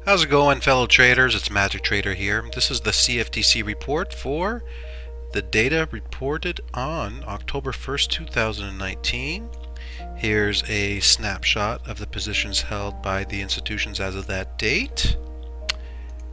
How's it going, fellow traders? It's Magic Trader here. This is the CFTC report for the data reported on October 1st, 2019. Here's a snapshot of the positions held by the institutions as of that date.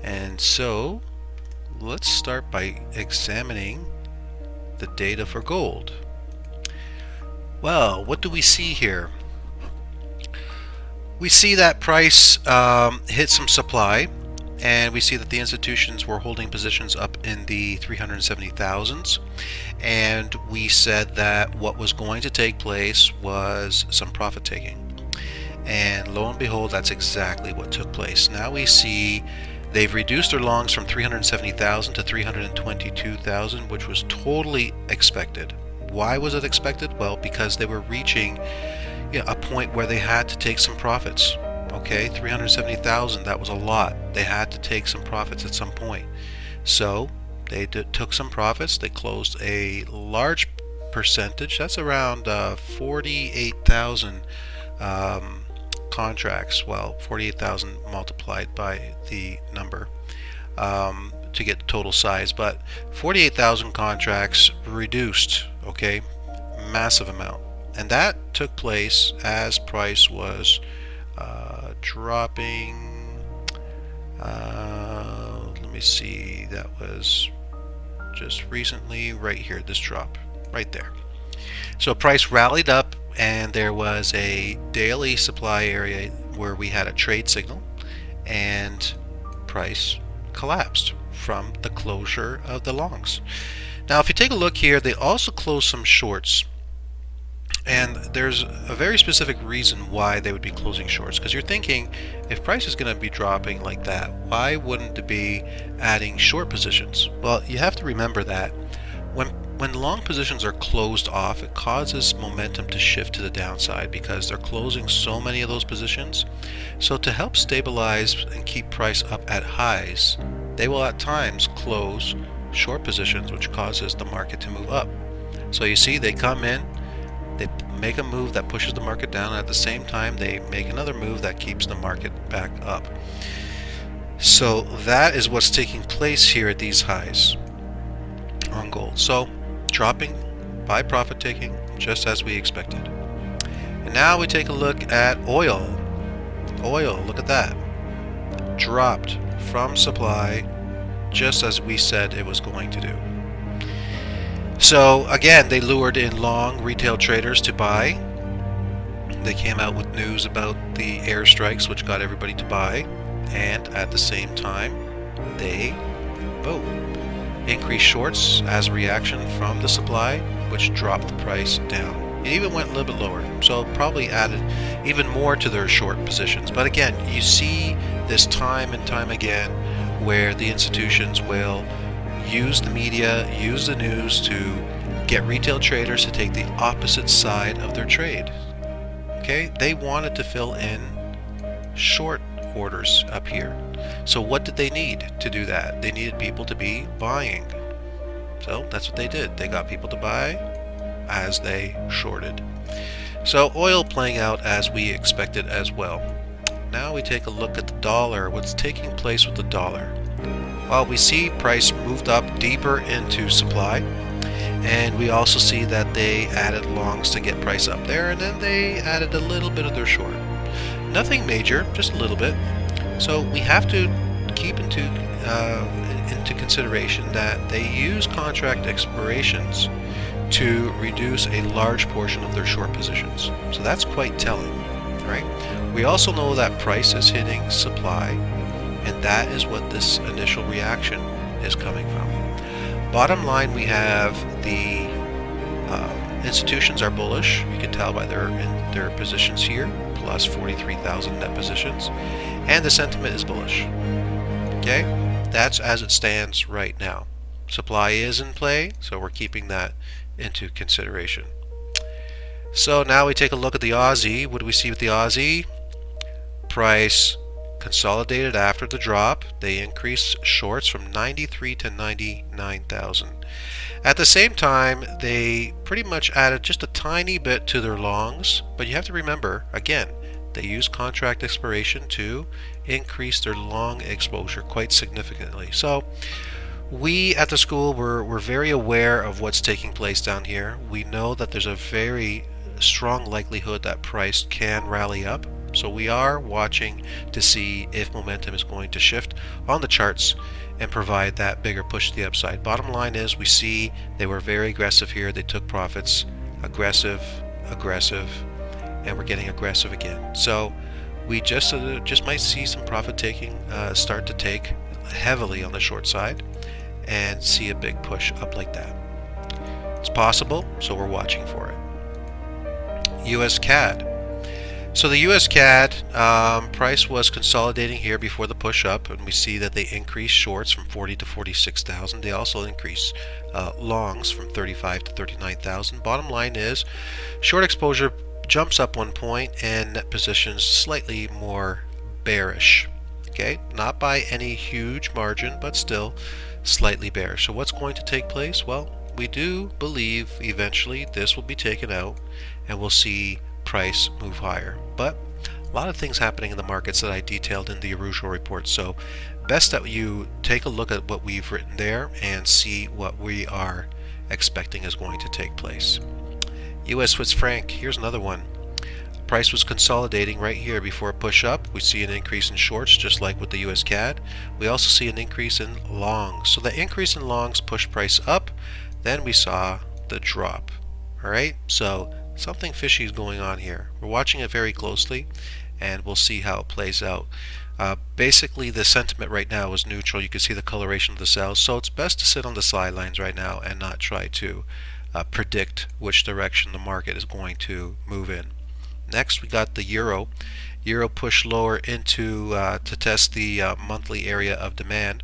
And so let's start by examining the data for gold. Well, what do we see here? We see that price hit some supply, and we see that the institutions were holding positions up in the 370,000s, and we said that what was going to take place was some profit taking, and lo and behold, that's exactly what took place. Now we see they've reduced their longs from 370,000 to 322,000, which was totally expected. Why was it expected? Well, because they were reaching a point where they had to take some profits. Okay, 370,000, that was a lot. They had to take some profits at some point. So they took some profits. They closed a large percentage. That's around 48,000 contracts. Well, 48,000 multiplied by the number to get the total size. But 48,000 contracts reduced. Okay, massive amount. And that took place as price was dropping. Let me see, that was just recently right here, this drop right there. So price rallied up, and there was a daily supply area where we had a trade signal, and price collapsed from the closure of the longs. Now if you take a look here, they also closed some shorts. And there's a very specific reason why they would be closing shorts, because you're thinking, if price is going to be dropping like that, why wouldn't it be adding short positions? Well, you have to remember that when long positions are closed off, it causes momentum to shift to the downside because they're closing so many of those positions. So to help stabilize and keep price up at highs, they will at times close short positions, which causes the market to move up. So you see, they come in, they make a move that pushes the market down, and at the same time they make another move that keeps the market back up. So that is what's taking place here at these highs on gold. So dropping by profit taking, just as we expected. And now we take a look at oil. Oil, look at that, dropped from supply just as we said it was going to do. So again, they lured in long retail traders to buy. They came out with news about the airstrikes, which got everybody to buy, and at the same time they increased shorts as a reaction from the supply, which dropped the price down. It even went a little bit lower, so probably added even more to their short positions. But again, you see this time and time again where the institutions will use the media, use the news to get retail traders to take the opposite side of their trade. Okay, they wanted to fill in short orders up here. So what did they need to do that? They needed people to be buying. So that's what they did. They got people to buy as they shorted. So oil playing out as we expected as well. Now we take a look at the dollar. What's taking place with the dollar? Well, we see price moved up deeper into supply, and we also see that they added longs to get price up there, and then they added a little bit of their short. Nothing major, just a little bit. So we have to keep into consideration that they use contract expirations to reduce a large portion of their short positions. So that's quite telling, right? We also know that price is hitting supply, and that is what this initial reaction is coming from. Bottom line, we have the institutions are bullish. You can tell by their positions here, plus 43,000 net positions, and the sentiment is bullish. Okay, that's as it stands right now. Supply is in play, so we're keeping that into consideration. So now we take a look at the Aussie. What do we see with the Aussie? Price consolidated after the drop. They increased shorts from 93 to 99,000. At the same time, they pretty much added just a tiny bit to their longs, but you have to remember, again, they use contract expiration to increase their long exposure quite significantly. So we at the school we're very aware of what's taking place down here. We know that there's a very strong likelihood that price can rally up. So we are watching to see if momentum is going to shift on the charts and provide that bigger push to the upside. Bottom line is we see they were very aggressive here. They took profits, aggressive, and we're getting aggressive again. So we just might see some profit taking start to take heavily on the short side and see a big push up like that. It's possible, so we're watching for it. USCAD. So the USCAD price was consolidating here before the push up, and we see that they increased shorts from 40 to 46,000. They also increased longs from 35 to 39,000. Bottom line is short exposure jumps up 1 point and net positions slightly more bearish. Okay, not by any huge margin, but still slightly bearish. So what's going to take place? Well, we do believe eventually this will be taken out and we'll see price move higher. But a lot of things happening in the markets that I detailed in the usual report. So best that you take a look at what we've written there and see what we are expecting is going to take place. US Swiss franc, here's another one. Price was consolidating right here before a push up. We see an increase in shorts just like with the US CAD. We also see an increase in longs. So the increase in longs pushed price up. Then we saw the drop. Alright, so something fishy is going on here. We're watching it very closely and we'll see how it plays out. Basically the sentiment right now is neutral. You can see the coloration of the cells. So it's best to sit on the sidelines right now and not try to predict which direction the market is going to move in. Next we got the euro. Euro pushed lower into to test the monthly area of demand.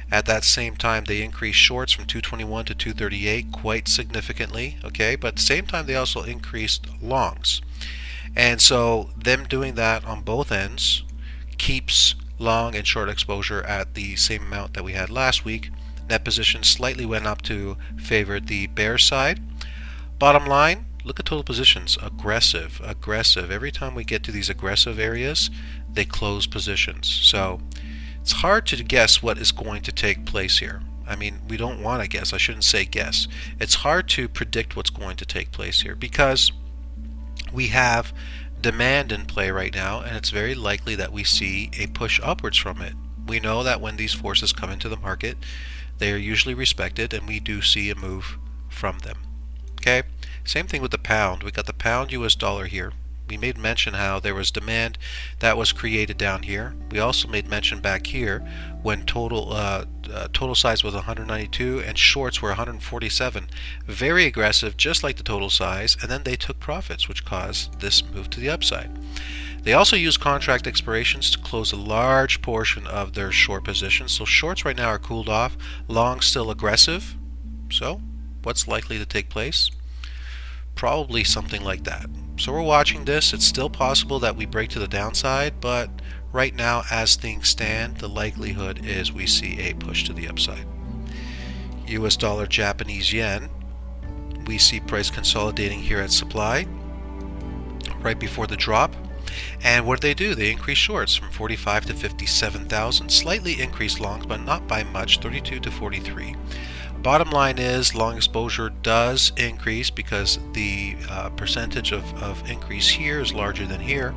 At that same time they increased shorts from 221 to 238 quite significantly, okay, but at the same time they also increased longs. And so them doing that on both ends keeps long and short exposure at the same amount that we had last week. Net position slightly went up to favor the bear side. Bottom line, look at total positions. Aggressive. Every time we get to these aggressive areas, they close positions. So it's hard to guess what is going to take place here. I mean, we don't want to guess. I shouldn't say guess. It's hard to predict what's going to take place here because we have demand in play right now, and it's very likely that we see a push upwards from it. We know that when these forces come into the market, they are usually respected, and we do see a move from them. Okay, same thing with the pound. We got the pound US dollar here. We made mention how there was demand that was created down here. We also made mention back here when total size was 192 and shorts were 147. Very aggressive, just like the total size, and then they took profits, which caused this move to the upside. They also use contract expirations to close a large portion of their short positions. So shorts right now are cooled off, long still aggressive. So what's likely to take place? Probably something like that. So we're watching this. It's still possible that we break to the downside, but right now as things stand, the likelihood is we see a push to the upside. US dollar Japanese yen, we see price consolidating here at supply right before the drop. And what do? They increase shorts from 45 to 57,000, slightly increased longs, but not by much, 32 to 43. Bottom line is long exposure does increase because the percentage of increase here is larger than here.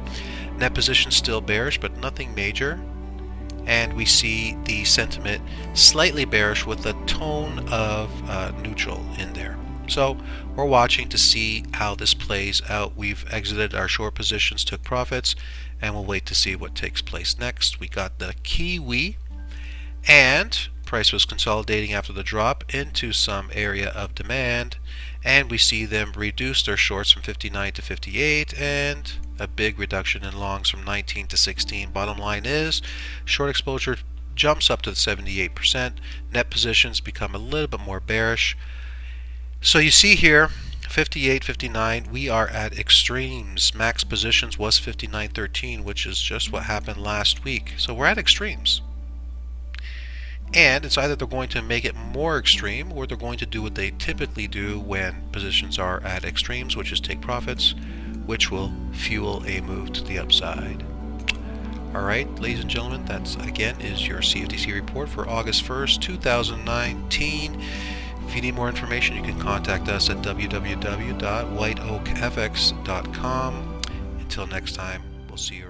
Net position still bearish, but nothing major. And we see the sentiment slightly bearish with a tone of neutral in there. So we're watching to see how this plays out. We've exited our short positions, took profits, and we'll wait to see what takes place next. We got the Kiwi, and price was consolidating after the drop into some area of demand, and we see them reduce their shorts from 59 to 58 and a big reduction in longs from 19 to 16. Bottom line is short exposure jumps up to the 78%. Net positions become a little bit more bearish. So you see here 58, 59, we are at extremes. Max positions was 59.13, which is just what happened last week. So we're at extremes. And it's either they're going to make it more extreme, or they're going to do what they typically do when positions are at extremes, which is take profits, which will fuel a move to the upside. Alright, ladies and gentlemen, that's again is your CFTC report for August 1st, 2019. If you need more information, you can contact us at www.whiteoakfx.com. Until next time, we'll see you around.